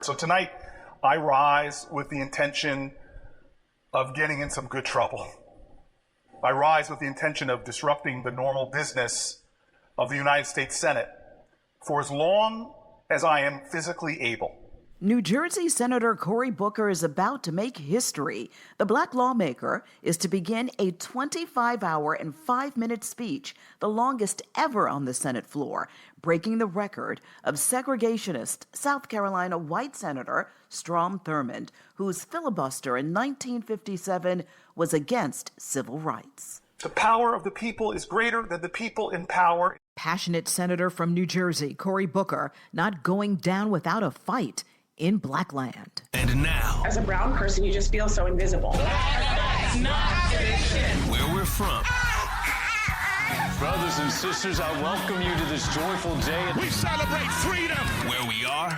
So tonight, I rise with the intention of getting in some good trouble. I rise with the intention of disrupting the normal business of the United States Senate for as long as I am physically able. New Jersey Senator Cory Booker is about to make history. The black lawmaker is to begin a 25-hour and 5-minute speech, the longest ever on the Senate floor, breaking the record of segregationist South Carolina white Senator Strom Thurmond, whose filibuster in 1957 was against civil rights. The power of the people is greater than the people in power. Passionate Senator from New Jersey, Cory Booker, not going down without a fight in Blackland. And now, as a brown person, you just feel so invisible. Black lives not fiction. Where we're from. Brothers and sisters, I welcome you to this joyful day. We celebrate freedom. Where we are.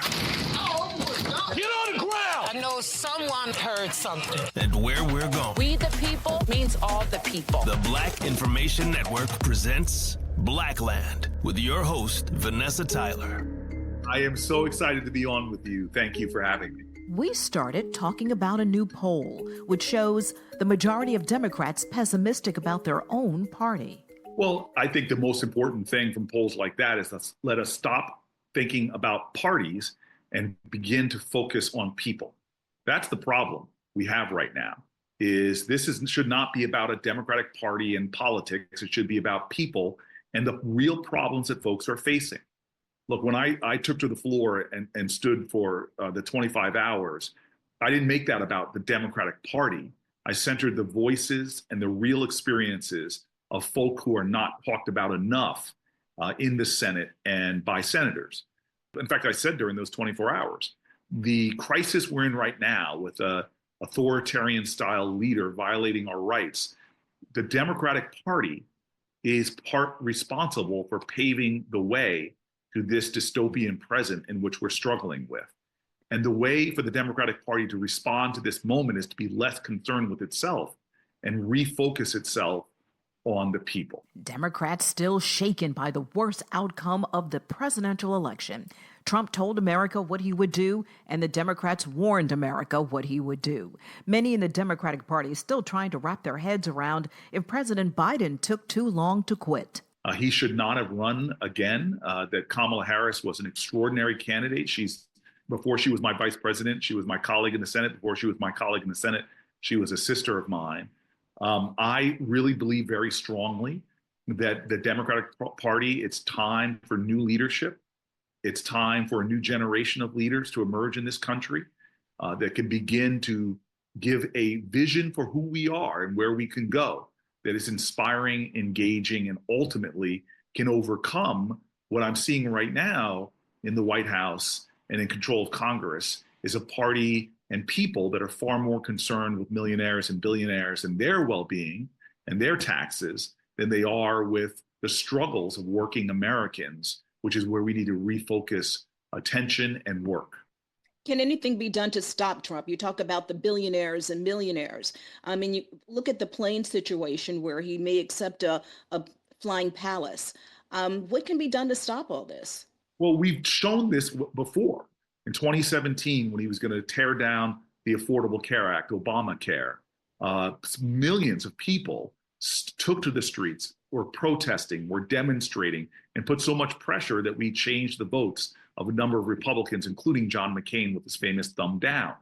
Get on the ground. I know someone heard something. And where we're going. We the people means all the people. The Black Information Network presents Blackland with your host, Vanessa Tyler. I am so excited to be on with you. Thank you for having me. We started talking about a new poll, which shows the majority of Democrats pessimistic about their own party. Well, I think the most important thing from polls like that is let us stop thinking about parties and begin to focus on people. That's the problem we have right now, should not be about a Democratic Party and politics. It should be about people and the real problems that folks are facing. Look, when I took to the floor and stood for the 25 hours, I didn't make that about the Democratic Party. I centered the voices and the real experiences of folk who are not talked about enough in the Senate and by senators. In fact, I said during those 24 hours, the crisis we're in right now with an authoritarian style leader violating our rights, the Democratic Party is part responsible for paving the way to this dystopian present in which we're struggling with. And the way for the Democratic Party to respond to this moment is to be less concerned with itself and refocus itself on the people. Democrats still shaken by the worst outcome of the presidential election. Trump told America what he would do, and the Democrats warned America what he would do. Many in the Democratic Party still trying to wrap their heads around if President Biden took too long to quit. He should not have run again, that Kamala Harris was an extraordinary candidate. Before she was my vice president, she was my colleague in the Senate. Before she was my colleague in the Senate, she was a sister of mine. I really believe very strongly that the Democratic Party, it's time for new leadership. It's time for a new generation of leaders to emerge in this country that can begin to give a vision for who we are and where we can go, that is inspiring, engaging, and ultimately can overcome what I'm seeing right now in the White House and in control of Congress is a party and people that are far more concerned with millionaires and billionaires and their well-being and their taxes than they are with the struggles of working Americans, which is where we need to refocus attention and work. Can anything be done to stop Trump? You talk about the billionaires and millionaires. I mean, you look at the plane situation where he may accept a flying palace. What can be done to stop all this? Well, we've shown this before. In 2017, when he was going to tear down the Affordable Care Act, Obamacare, millions of people took to the streets, were protesting, were demonstrating, and put so much pressure that we changed the votes of a number of Republicans, including John McCain with his famous thumb down.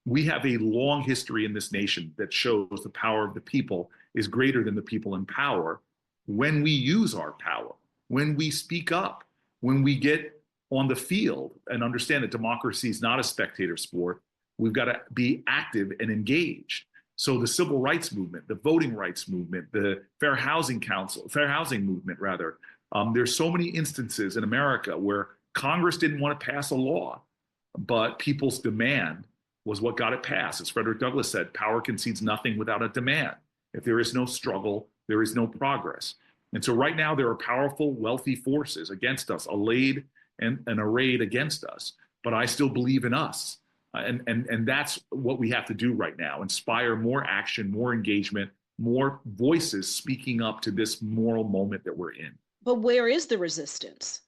We have a long history in this nation that shows the power of the people is greater than the people in power when we use our power, when we speak up, when we get on the field and understand that democracy is not a spectator sport. We've got to be active and engaged. So the civil rights movement, the voting rights movement, the fair housing movement, rather. There's so many instances in America where Congress didn't want to pass a law, but people's demand was what got it passed. As Frederick Douglass said, power concedes nothing without a demand. If there is no struggle, there is no progress. And so right now there are powerful, wealthy forces against us, allayed and arrayed against us. But I still believe in us. And that's what we have to do right now. Inspire more action, more engagement, more voices speaking up to this moral moment that we're in. But where is the resistance?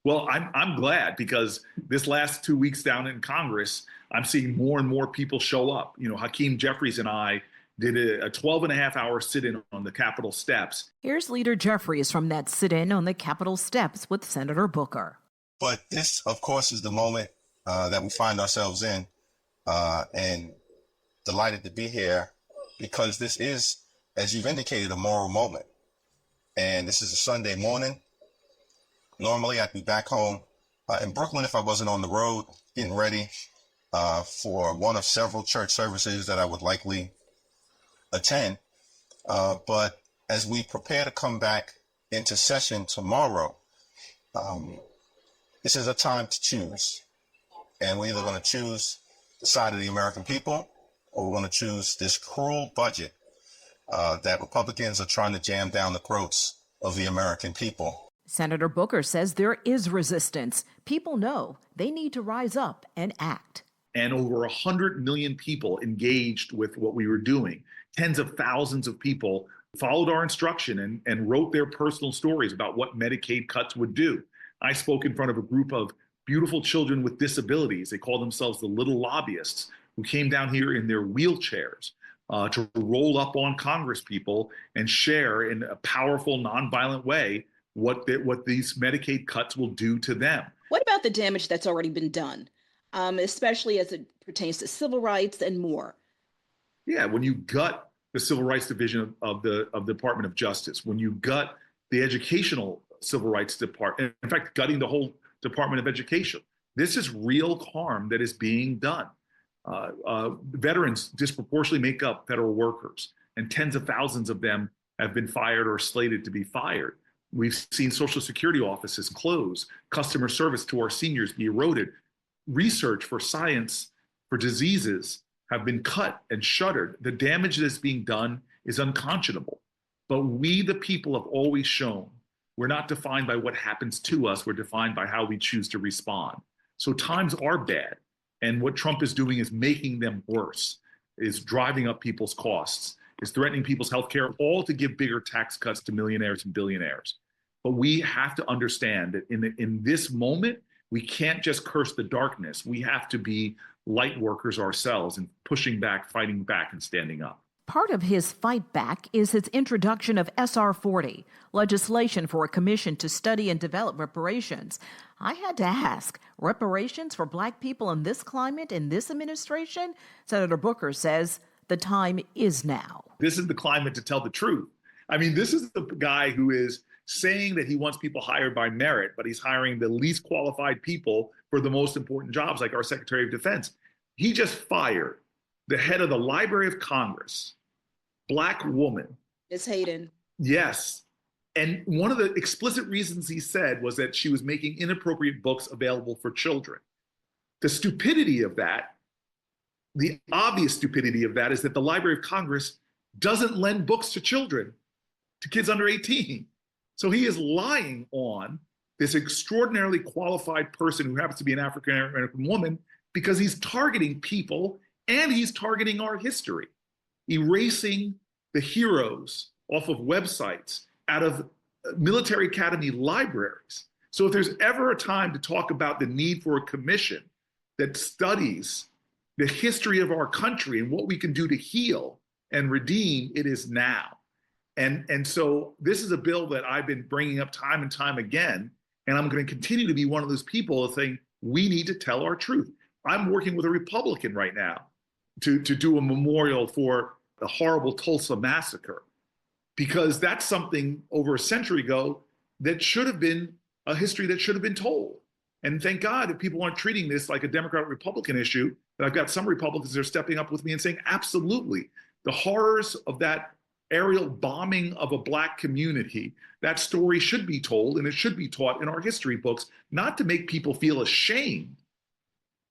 Well, I'm glad, because this last 2 weeks down in Congress, I'm seeing more and more people show up. You know, Hakeem Jeffries and I did a 12-and-a-half-hour sit-in on the Capitol steps. Here's Leader Jeffries from that sit-in on the Capitol steps with Senator Booker. But this, of course, is the moment that we find ourselves in, and delighted to be here because this is, as you've indicated, a moral moment. And this is a Sunday morning. Normally, I'd be back home in Brooklyn if I wasn't on the road getting ready for one of several church services that I would likely attend. But as we prepare to come back into session tomorrow, this is a time to choose. And we're either going to choose the side of the American people, or we're going to choose this cruel budget that Republicans are trying to jam down the throats of the American people. Senator Booker says there is resistance. People know they need to rise up and act. And over 100 million people engaged with what we were doing. Tens of thousands of people followed our instruction and wrote their personal stories about what Medicaid cuts would do. I spoke in front of a group of beautiful children with disabilities. They call themselves the Little Lobbyists, who came down here in their wheelchairs to roll up on Congress people and share in a powerful, nonviolent way what these Medicaid cuts will do to them. What about the damage that's already been done, especially as it pertains to civil rights and more? Yeah, when you gut the Civil Rights Division of the Department of Justice, when you gut the Educational Civil Rights Department, in fact, gutting the whole Department of Education, this is real harm that is being done. Veterans disproportionately make up federal workers, and tens of thousands of them have been fired or slated to be fired. We've seen Social Security offices close, customer service to our seniors be eroded. Research for science, for diseases have been cut and shuttered. The damage that is being done is unconscionable. But we, the people, have always shown we're not defined by what happens to us. We're defined by how we choose to respond. So times are bad. And what Trump is doing is making them worse, is driving up people's costs, is threatening people's health care, all to give bigger tax cuts to millionaires and billionaires. But we have to understand that in this moment, we can't just curse the darkness. We have to be light workers ourselves and pushing back, fighting back, and standing up. Part of his fight back is his introduction of SR 40, legislation for a commission to study and develop reparations. I had to ask, reparations for Black people in this climate, in this administration? Senator Booker says the time is now. This is the climate to tell the truth. I mean, this is the guy who is saying that he wants people hired by merit, but he's hiring the least qualified people for the most important jobs, like our Secretary of Defense. He just fired the head of the Library of Congress, Black woman. Ms. Hayden. Yes. And one of the explicit reasons he said was that she was making inappropriate books available for children. The stupidity of that, the obvious stupidity of that, is that the Library of Congress doesn't lend books to children, to kids under 18. So he is lying on this extraordinarily qualified person who happens to be an African American woman, because he's targeting people and he's targeting our history, erasing the heroes off of websites, out of military academy libraries. So if there's ever a time to talk about the need for a commission that studies the history of our country and what we can do to heal and redeem, it is now. And so this is a bill that I've been bringing up time and time again, and I'm going to continue to be one of those people saying we need to tell our truth. I'm working with a Republican right now to do a memorial for the horrible Tulsa massacre, because that's something over a century ago that should have been a history that should have been told. And thank God that people aren't treating this like a Democrat-Republican issue, that I've got some Republicans that are stepping up with me and saying, absolutely, the horrors of that aerial bombing of a Black community, that story should be told, and it should be taught in our history books, not to make people feel ashamed,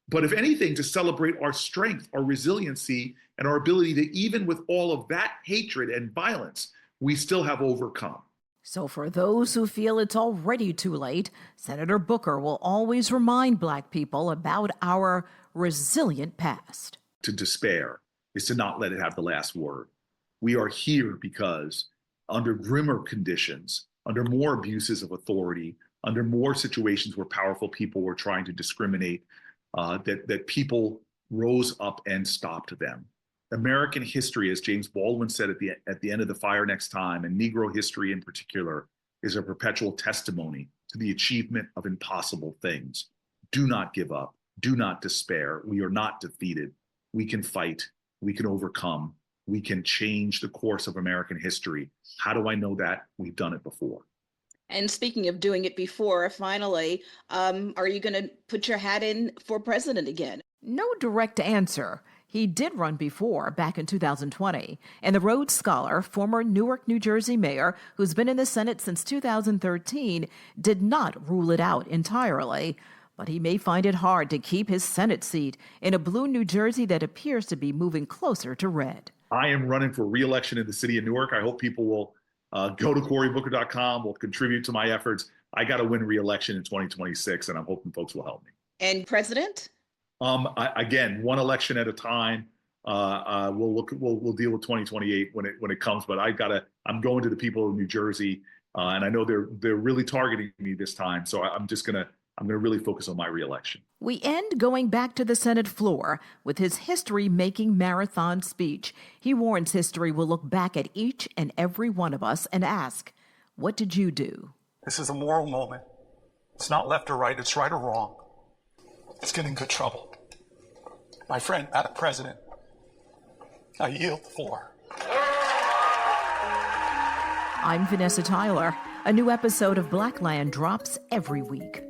but if anything, to celebrate our strength, our resiliency, and our ability to, even with all of that hatred and violence, we still have overcome. So for those who feel it's already too late, Senator Booker will always remind Black people about our resilient past. To despair is to not let it have the last word. We are here because under grimmer conditions, under more abuses of authority, under more situations where powerful people were trying to discriminate, that people rose up and stopped them. American history, as James Baldwin said at the end of The Fire Next Time, and Negro history in particular, is a perpetual testimony to the achievement of impossible things. Do not give up. Do not despair. We are not defeated. We can fight. We can overcome. We can change the course of American history. How do I know that? We've done it before. And speaking of doing it before, finally, are you going to put your hat in for president again? No direct answer. He did run before, back in 2020. And the Rhodes Scholar, former Newark, New Jersey mayor, who's been in the Senate since 2013, did not rule it out entirely. But he may find it hard to keep his Senate seat in a blue New Jersey that appears to be moving closer to red. I am running for re-election in the city of Newark. I hope people will go to CoryBooker.com, will contribute to my efforts. I got to win re-election in 2026, and I'm hoping folks will help me. And president? Again, one election at a time. We'll deal with 2028 when it comes. But I'm going to the people of New Jersey, and I know they're really targeting me this time. So I'm going to really focus on my reelection. We end going back to the Senate floor with his history-making marathon speech. He warns history will look back at each and every one of us and ask, what did you do? This is a moral moment. It's not left or right. It's right or wrong. Let's get in good trouble. My friend, Madam President, I yield the floor. I'm Vanessa Tyler. A new episode of Blackland drops every week.